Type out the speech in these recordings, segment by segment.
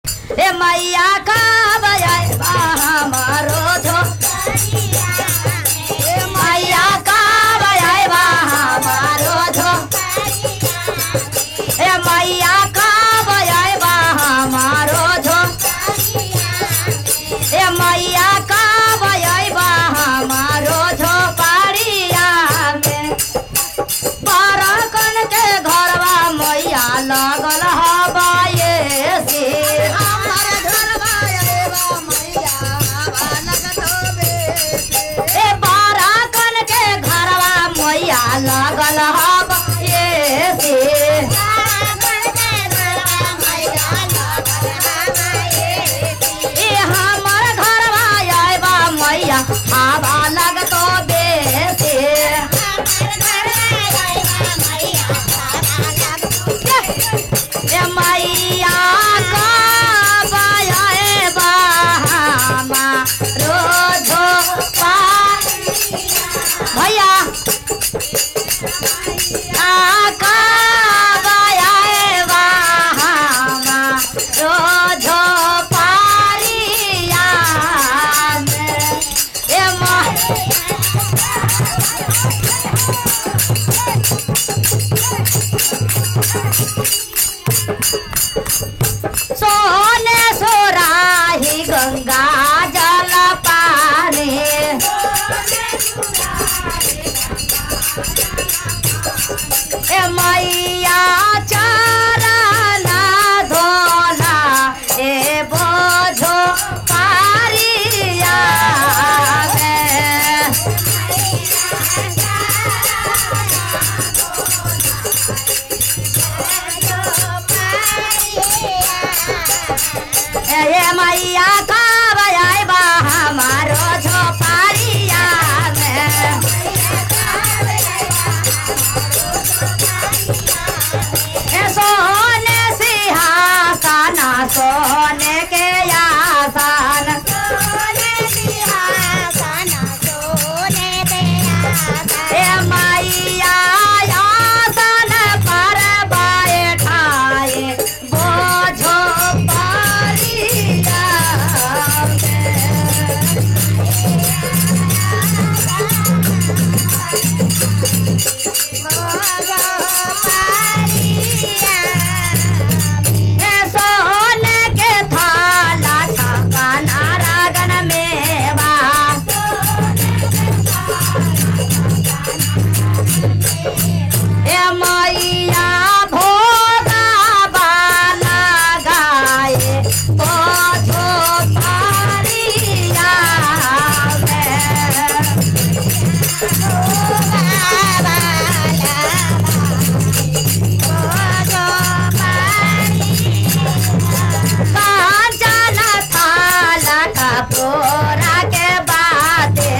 ए मैया का बजाय हमारो झो ए मैया का बजाय हमारो झो ए मैया का बजाय हमारो झो ए मैया का बजाय हमारो झोपड़िया में बारकन के घरवा मैया लगल हवा ये से ए बारकन के घरवा मैया लगल हवा ये से ए हमर घरवा आएबा मैया हवा लगतो बेसे ए मैया का बजाएबा हमारो झोपा भैया का बजाएबा हमारो झोपड़िया में ए सोने सोराही गंगा जल पानी ए मैया चरण धोला ए बोझो पारिया ए मैया का बजाएबा हमारो झोपड़िया में ए सोने सिंहासन सोने के आसन ए मैया आसन पर बैठाए बोझो परिया ए सोने के थाला छकन रागन मेवा ए मैया भोगा बाला गाए बोझो परिया कांचन थाला कपूरा के बाते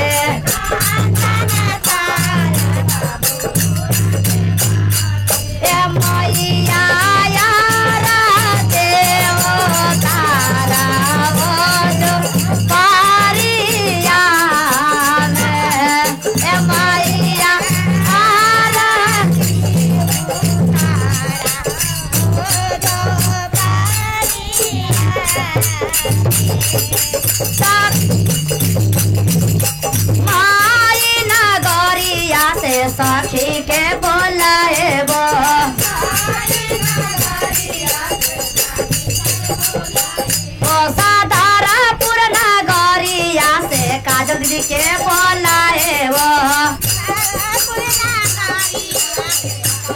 ए मैया यारा देव तारा वो जो पारिया में ए मैया तारा माई नगरिया से सखी के बोलाएबो ओ साधारापुर नगरिया से काजल दीदी के बोलाएबो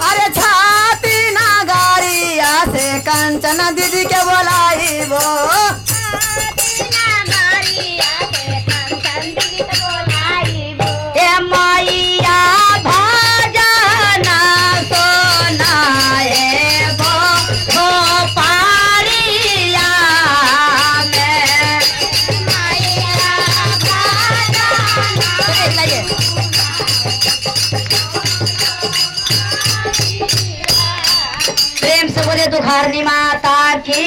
अरे छाती नगरिया से कंचन दीदी के बोलाइबो ए मैया भजन सोनाएबो झोपड़िया में प्रेम से बोले दुखारनी माता की